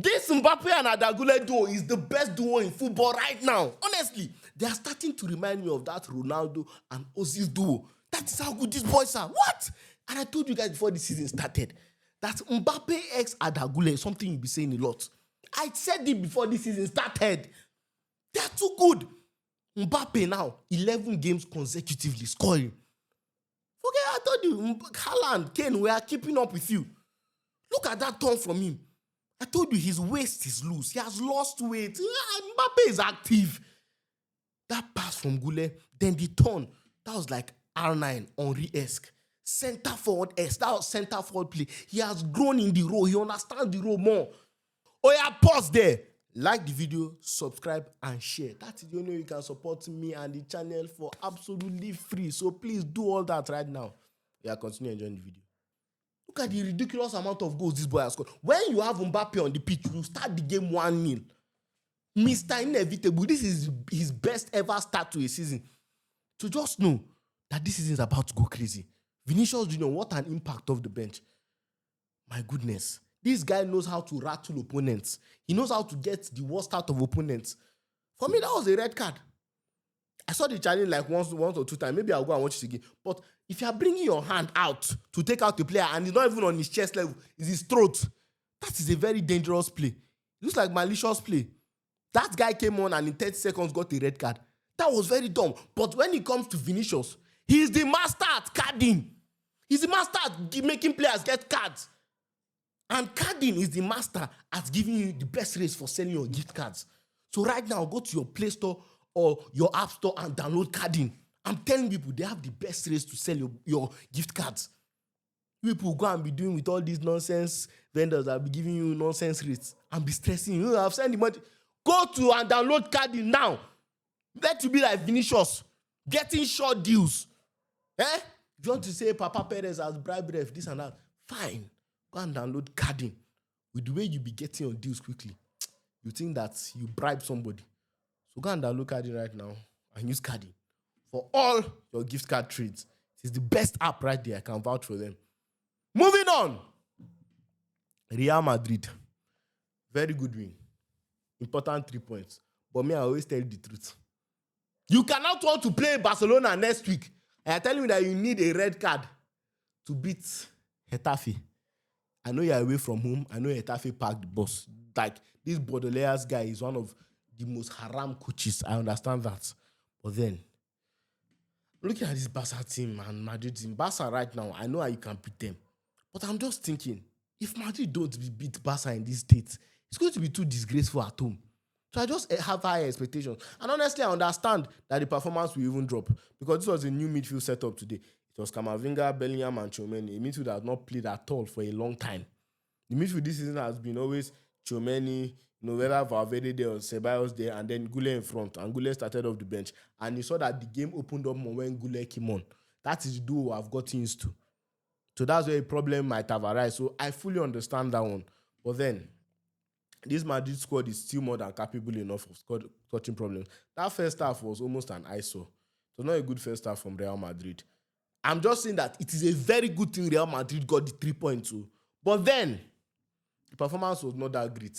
This Mbappe and Guler duo is the best duo in football right now. Honestly, they are starting to remind me of that Ronaldo and Ozil duo. That is how good these boys are. What? And I told you guys before the season started that Mbappe x Guler is something you'll be saying a lot. I said it before the season started. They are too good. Mbappe now, 11 games consecutively scoring. Okay, I told you, Haaland, Kane, we are keeping up with you. Look at that turn from him. I told you his waist is loose. He has lost weight. Mbappe is active. That pass from Guler, then the turn, that was like R9, Henry-esque. Center forward-esque. That was center forward play. He has grown in the role. He understands the role more. Oh yeah, pause there. Like the video, subscribe, and share. That is the only way you can support me and the channel for absolutely free. So please do all that right now. Yeah, continue enjoying the video. Look at the ridiculous amount of goals this boy has scored. When you have Mbappe on the pitch, you start the game 1-0. Mr. Inevitable, this is his best ever start to a season. So just know that this season is about to go crazy. Vinicius Jr., what an impact off the bench. My goodness. This guy knows how to rattle opponents. He knows how to get the worst out of opponents. For me, that was a red card. I saw the challenge like once or two times. Maybe I'll go and watch it again. But if you're bringing your hand out to take out the player and it's not even on his chest level, it's his throat, that is a very dangerous play. It looks like malicious play. That guy came on and in 30 seconds got a red card. That was very dumb. But when it comes to Vinicius, he is the master at Cadin. He's the master at making players get cards. And Cadin is the master at giving you the best rates for selling your gift cards. So right now, go to your Play Store or your App Store and download Cadin. I'm telling people, they have the best rates to sell your gift cards. People go and be doing with all these nonsense vendors that will be giving you nonsense rates and be stressing you. I've sent the money. Go to and download Cadin now. Let you be like Vinicius, getting short deals. If you want to say Papa Perez has bribe ref, this and that, fine. Go and download Cadin. With the way you be getting your deals quickly, you think that you bribe somebody. So go and download Cadin right now and use Cadin for all your gift card trades. It is the best app right there. I can vouch for them. Moving on. Real Madrid. Very good win. Important 3 points. But me, I always tell you the truth. You cannot want to play Barcelona next week. And I'm telling you that you need a red card to beat Getafe. I know you're away from home. I know Getafe packed the bus. Like, this Baudelaires guy is one of the most haram coaches. I understand that. But then, looking at this Barca team and Madrid team, Barca right now, I know how you can beat them. But I'm just thinking, if Madrid don't beat Barca in this state, it's going to be too disgraceful at home. So I just have high expectations. And honestly, I understand that the performance will even drop because this was a new midfield setup today. It was Camavinga, Bellingham, and Tchouameni, a midfield that has not played at all for a long time. The midfield this season has been always Tchouameni, whether Valverde there or Ceballos there, and then Guler in front. And Guler started off the bench. And you saw that the game opened up more when Guler came on. That is the duo I've gotten used to. So that's where a problem might have arisen. So I fully understand that one. But then, this Madrid squad is still more than capable enough of touching problems. That first half was almost an ISO. So not a good first half from Real Madrid. I'm just saying that it is a very good thing Real Madrid got the 3 points. But then, the performance was not that great.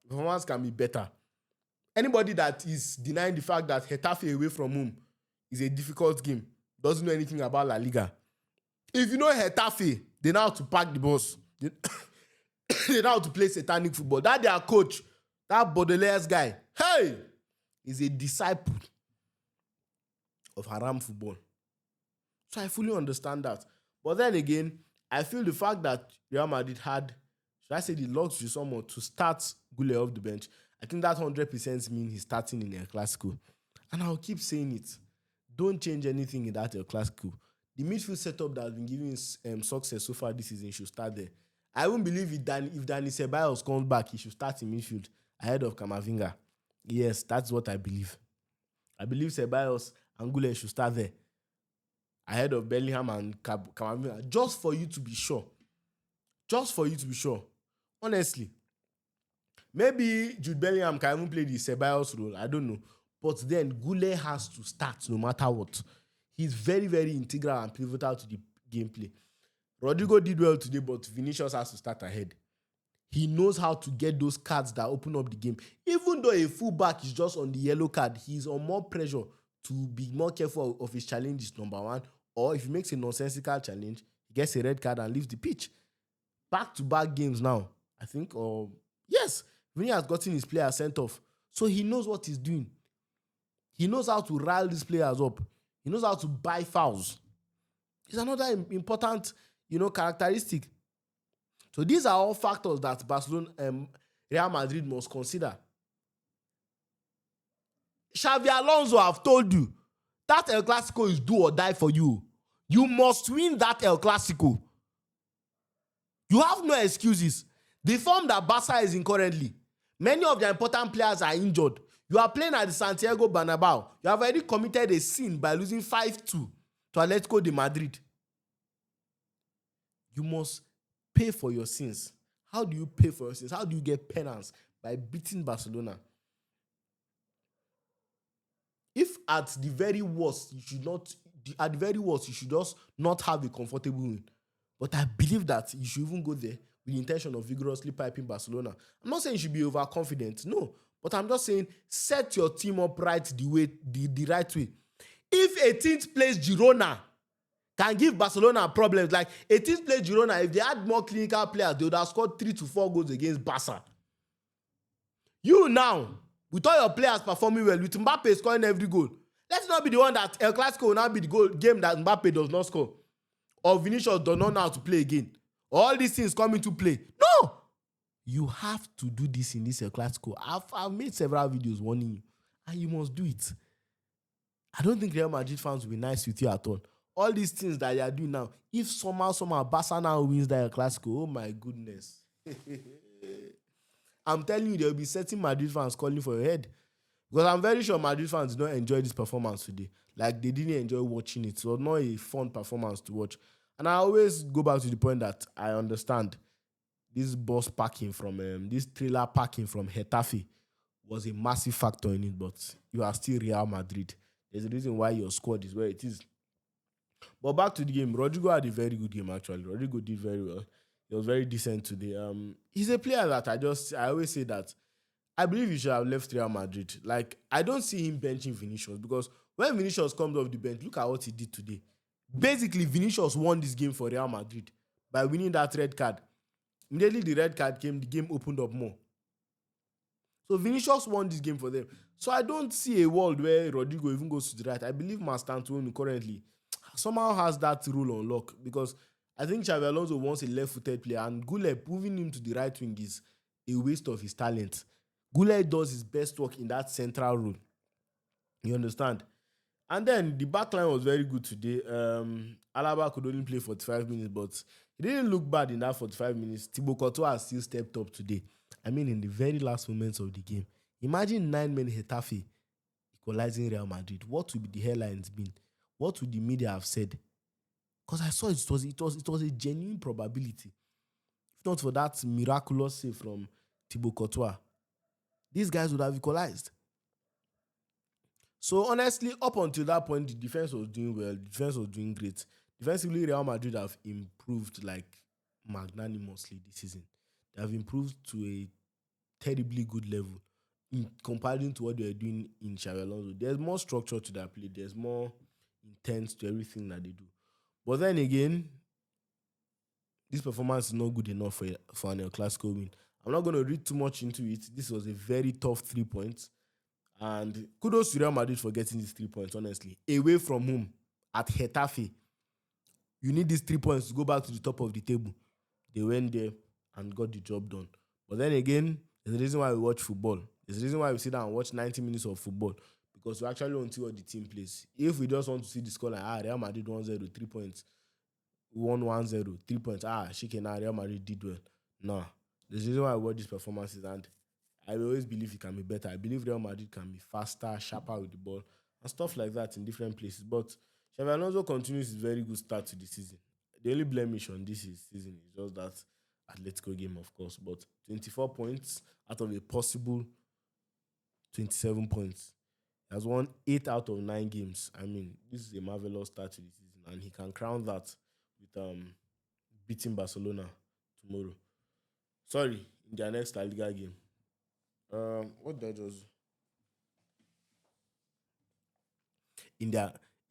The performance can be better. Anybody that is denying the fact that Getafe away from home is a difficult game doesn't know anything about La Liga. If you know Getafe, they know how to pack the bus. They know how to play satanic football. That their coach, that Baudelaires guy, hey, is a disciple of haram football. So I fully understand that. But then again, I feel the fact that Real Madrid had, should I say, the luxury someone to start Guler off the bench, I think that 100% means he's starting in El Clasico. And I'll keep saying it. Don't change anything in that El Clasico. The midfield setup that has been giving success so far this season should start there. I won't believe it if Dani Ceballos comes back, he should start in midfield ahead of Camavinga. Yes, that's what I believe. I believe Ceballos and Guler should start there ahead of Bellingham and Camavinga, just for you to be sure. Just for you to be sure. Honestly. Maybe Jude Bellingham can even play the Ceballos role. I don't know. But then Guler has to start no matter what. He's very, very integral and pivotal to the gameplay. Rodrigo did well today, but Vinicius has to start ahead. He knows how to get those cards that open up the game. Even though a fullback is just on the yellow card, he's on more pressure to be more careful of his challenges, number one. Or if he makes a nonsensical challenge, he gets a red card and leaves the pitch. Back-to-back games now, I think. Or yes, Vinny has gotten his players sent off. So he knows what he's doing. He knows how to rile these players up. He knows how to buy fouls. It's another important, characteristic. So these are all factors that Real Madrid must consider. Xavi Alonso have told you that El Clasico is do or die for you. You must win that El Clasico. You have no excuses. The form that Barca is in currently, many of their important players are injured. You are playing at the Santiago Bernabeu. You have already committed a sin by losing 5-2 to Atletico de Madrid. You must pay for your sins. How do you pay for your sins? How do you get penance? By beating Barcelona. If at the very worst, you should just not have a comfortable win. But I believe that you should even go there with the intention of vigorously piping Barcelona. I'm not saying you should be overconfident, no. But I'm just saying set your team up right the right way. If 18th place Girona can give Barcelona problems, like 18th place Girona, if they had more clinical players, they would have scored 3 to 4 goals against Barca. You now, with all your players performing well, with Mbappe scoring every goal, let's not be the one that El Clasico will not be the game that Mbappe does not score. Or Vinicius does not know how to play again. All these things come into play. No! You have to do this in this El Clasico. I've made several videos warning you. And you must do it. I don't think Real Madrid fans will be nice with you at all. All these things that you are doing now, if somehow Barca now wins that El Clasico, oh my goodness. I'm telling you, there will be certain Madrid fans calling for your head. Because I'm very sure Madrid fans did not enjoy this performance today. Like, they didn't enjoy watching it. It was not a fun performance to watch. And I always go back to the point that I understand this this trailer parking from Getafe was a massive factor in it, but you are still Real Madrid. There's a reason why your squad is where it is. But back to the game, Rodrigo had a very good game, actually. Rodrigo did very well. He was very decent today. He's a player that I always say that I believe he should have left Real Madrid. Like, I don't see him benching Vinicius, because when Vinicius comes off the bench, look at what he did today. Basically, Vinicius won this game for Real Madrid by winning that red card. Immediately the red card came, the game opened up more. So Vinicius won this game for them. So I don't see a world where Rodrigo even goes to the right. I believe Mastantuono currently somehow has that rule on lock, because I think Xavi Alonso wants a left-footed player, and Guler moving him to the right wing is a waste of his talent. Guler does his best work in that central role. You understand? And then the back line was very good today. Alaba could only play 45 minutes, but he didn't look bad in that 45 minutes. Thibaut Courtois has still stepped up today. I mean, in the very last moments of the game. Imagine 9-men Getafe equalizing Real Madrid. What would be the headlines been? What would the media have said? Because I saw it was a genuine probability. If not for that miraculous save from Thibaut Courtois, these guys would have equalized. So honestly, up until that point, the defense was doing well. The defense was doing great. Defensively, Real Madrid have improved like magnanimously this season. They have improved to a terribly good level in comparison to what they were doing in Xavi Alonso. There's more structure to their play. There's more intense to everything that they do. But then again, this performance is not good enough for an El Clasico win. I'm not going to read too much into it. This was a very tough 3 points. And kudos to Real Madrid for getting these 3 points, honestly. Away from home, at Getafe, you need these 3 points to go back to the top of the table. They went there and got the job done. But then again, there's a reason why we watch football. There's a reason why we sit down and watch 90 minutes of football. Because we actually want to see what the team plays. If we just want to see the score like, Real Madrid 1-0, 3 points. 1-1-0, 3 points. Real Madrid did well. No. There's a reason why I watch these performances, and I always believe it can be better. I believe Real Madrid can be faster, sharper with the ball, and stuff like that in different places. But Xavi Alonso continues his very good start to the season. The only blemish on this season is just that Atletico game, of course. But 24 points out of a possible 27 points. He has won 8 out of 9 games. I mean, this is a marvelous start to the season, and he can crown that with beating Barcelona tomorrow. Sorry, in their next La Liga game. What did I just in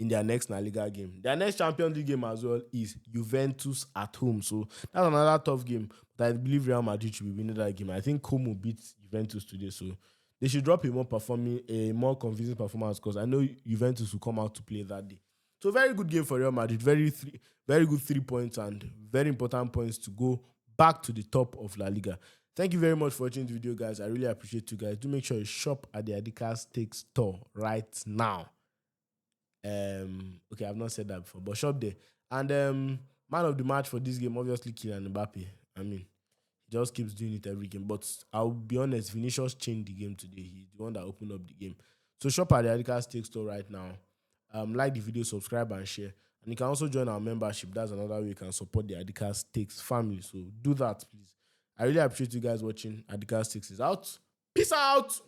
their next La Liga game? Their next Champions League game as well is Juventus at home. So that's another tough game. But I believe Real Madrid should be winning that game. I think Como will beat Juventus today. So they should drop a more convincing performance because I know Juventus will come out to play that day. So very good game for Real Madrid. Very good 3 points and very important points to go back to the top of La Liga. Thank you very much for watching the video, guys. I really appreciate you guys. Do make sure you shop at the Adidas Steak store right now. Okay, I've not said that before, but shop there. And man of the match for this game, obviously Kylian Mbappe. I mean, he just keeps doing it every game. But I'll be honest, Vinicius changed the game today. He's the one that opened up the game. So shop at the Adidas Steak store right now. Like the video, subscribe and share. And you can also join our membership. That's another way you can support the Adidas Steaks family. So do that, please. I really appreciate you guys watching. Adidas Steaks is out. Peace out.